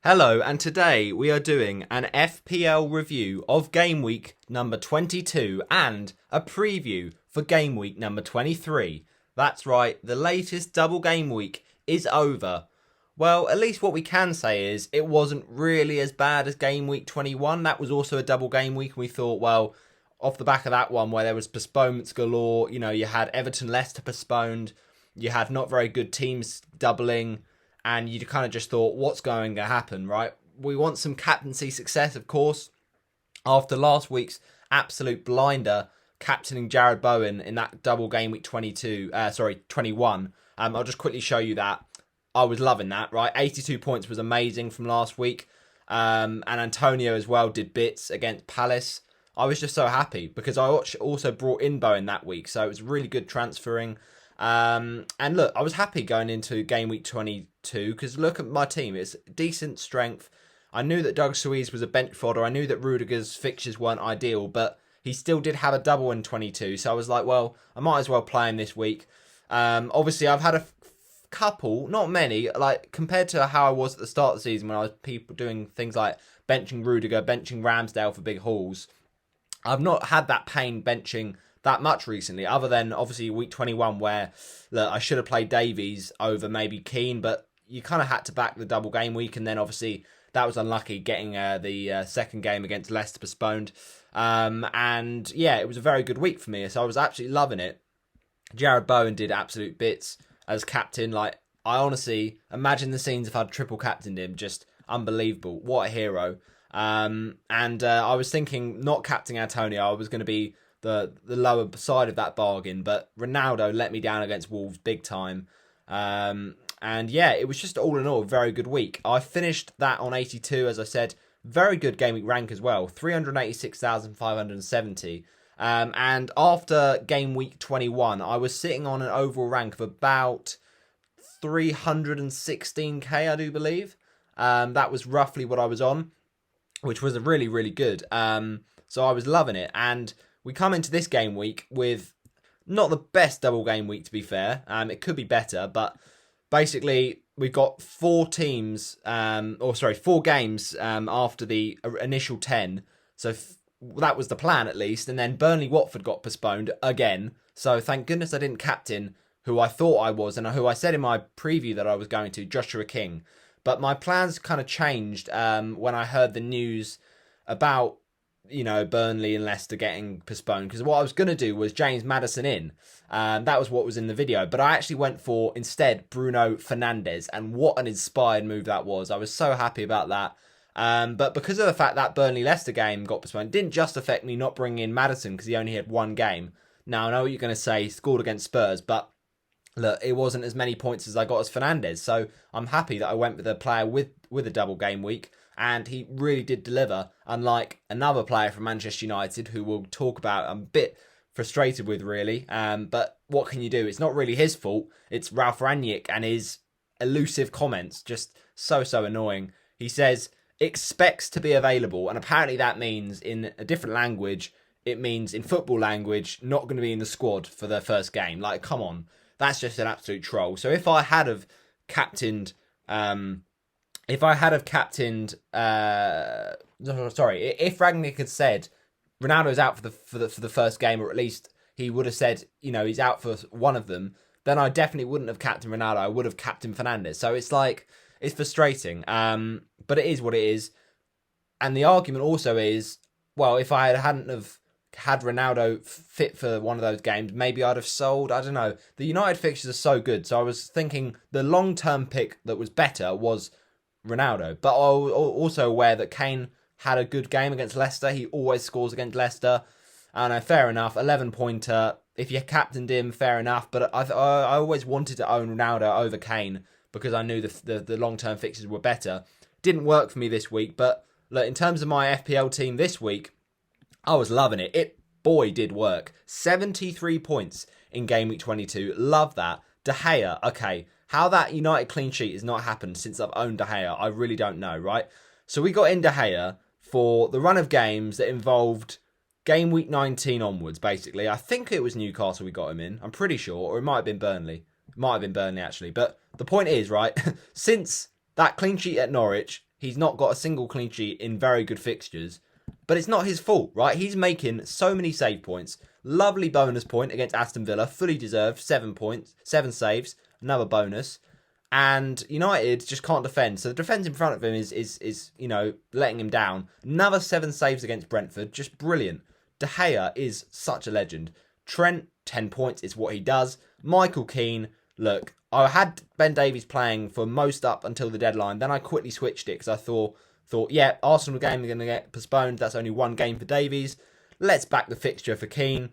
Hello, and today we are doing an FPL review of Game Week number 22 and a preview for Game Week number 23. That's right, the latest double game week is over. Well, at least what we can say is it wasn't really as bad as Game Week 21. That was also a double game week, and we thought, well, off the back of that one where there was postponements galore, you had Everton Leicester postponed, you had not very good teams doubling, and you kind of just thought, what's going to happen, right? We want some captaincy success, of course. After last week's absolute blinder, captaining Jared Bowen in that double game week 21. I'll just quickly show you that. I was loving that, right? 82 points was amazing from last week. And Antonio as well did bits against Palace. I was just so happy because I also brought in Bowen that week. So it was really good transferring. And look, I was happy going into game week 22 because look at my team. It's decent strength. I knew that Doug Suisse was a bench fodder. I knew that Rudiger's fixtures weren't ideal, but he still did have a double in 22. So I was like, well, I might as well play him this week. Obviously, I've had a couple, not many, like compared to how I was at the start of the season when I was doing things like benching Rudiger, benching Ramsdale for big hauls. I've not had that pain benching that much recently, other than obviously week 21 where look, I should have played Davies over maybe Keane, but you kind of had to back the double game week, and then obviously that was unlucky getting the second game against Leicester postponed. And yeah, it was a very good week for me, so I was absolutely loving it. Jared Bowen did absolute bits as captain. Like, I honestly imagine the scenes if I'd triple captained him, just unbelievable. What a hero. I was thinking not captaining Antonio, I was going to be the lower side of that bargain, but Ronaldo let me down against Wolves big time. And yeah, it was just all in all a very good week. I finished that on 82, as I said. Very good game week rank as well, 386,570. And after game week 21, I was sitting on an overall rank of about 316k, I do believe. That was roughly what I was on, which was really, really good. So I was loving it. And we come into this game week with not the best double game week, to be fair. It could be better, but basically we've got four games after the initial 10. So that was the plan at least. And then Burnley-Watford got postponed again. So thank goodness I didn't captain who I thought I was and who I said in my preview that I was going to, Joshua King. But my plans kind of changed when I heard the news about Burnley and Leicester getting postponed, because what I was going to do was James Maddison in. That was what was in the video, but I actually went for instead Bruno Fernandes, and what an inspired move that was. I was so happy about that. But because of the fact that Burnley-Leicester game got postponed, it didn't just affect me not bringing in Maddison because he only had one game. Now, I know what you're going to say, he scored against Spurs, but look, it wasn't as many points as I got as Fernandes, so I'm happy that I went with a player with a double game week. And he really did deliver, unlike another player from Manchester United who we'll talk about. I'm a bit frustrated with, really. But what can you do? It's not really his fault. It's Ralph Rangnick and his elusive comments. Just so annoying. He says, expects to be available. And apparently that means, in a different language, it means in football language, not going to be in the squad for their first game. Like, come on. That's just an absolute troll. So if I had have captained... if Rangnick had said Ronaldo's out for the first game, or at least he would have said, he's out for one of them, then I definitely wouldn't have captained Ronaldo. I would have captained Fernandes. So it's frustrating. But it is what it is. And the argument also is, well, if I hadn't have had Ronaldo fit for one of those games, maybe I'd have sold. I don't know. The United fixtures are so good. So I was thinking the long-term pick that was better was Ronaldo, but I was also aware that Kane had a good game against Leicester. He always scores against Leicester. I know, fair enough. 11-pointer. If you captained him, fair enough. But I always wanted to own Ronaldo over Kane because I knew the long-term fixtures were better. Didn't work for me this week, but look, in terms of my FPL team this week, I was loving it. It, boy, did work. 73 points in game week 22. Love that. De Gea, okay. How that United clean sheet has not happened since I've owned De Gea, I really don't know, right? So we got in De Gea for the run of games that involved game week 19 onwards, basically. I think it was Newcastle we got him in. I'm pretty sure. Or it might have been Burnley. It might have been Burnley, actually. But the point is, right, since that clean sheet at Norwich, he's not got a single clean sheet in very good fixtures. But it's not his fault, right? He's making so many save points. Lovely bonus point against Aston Villa, fully deserved, 7 points, 7 saves, another bonus. And United just can't defend. So the defence in front of him is letting him down. Another 7 saves against Brentford, just brilliant. De Gea is such a legend. Trent, 10 points is what he does. Michael Keane, look, I had Ben Davies playing for most up until the deadline. Then I quickly switched it because I thought, yeah, Arsenal game are going to get postponed. That's only one game for Davies. Let's back the fixture for Keane.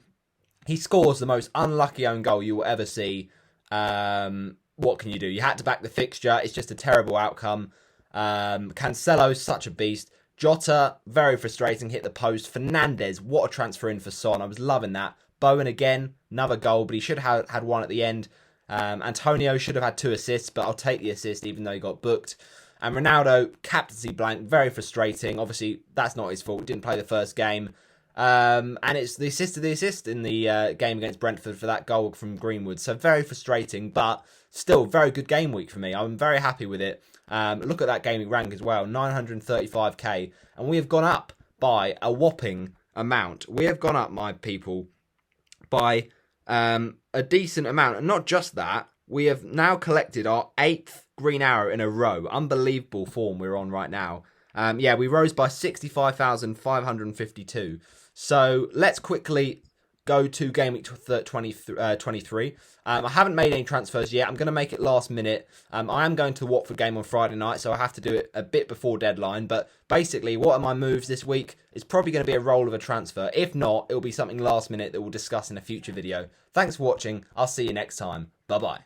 He scores the most unlucky own goal you will ever see. What can you do? You had to back the fixture. It's just a terrible outcome. Cancelo's such a beast. Jota, very frustrating, hit the post. Fernandes, what a transfer in for Son. I was loving that. Bowen again, another goal, but he should have had one at the end. Antonio should have had 2 assists, but I'll take the assist even though he got booked. And Ronaldo, captaincy blank, very frustrating. Obviously, that's not his fault. He didn't play the first game. And it's the assist in the game against Brentford for that goal from Greenwood. So very frustrating, but still very good game week for me. I'm very happy with it. Look at that gaming rank as well, 935k. And we have gone up by a whopping amount. We have gone up, my people, by a decent amount. And not just that, we have now collected our 8th green arrow in a row. Unbelievable form we're on right now. We rose by 65,552. So let's quickly go to Game Week 23. I haven't made any transfers yet. I'm going to make it last minute. I am going to the Watford game on Friday night, so I have to do it a bit before deadline. But basically, what are my moves this week? It's probably going to be a roll of a transfer. If not, it'll be something last minute that we'll discuss in a future video. Thanks for watching. I'll see you next time. Bye-bye.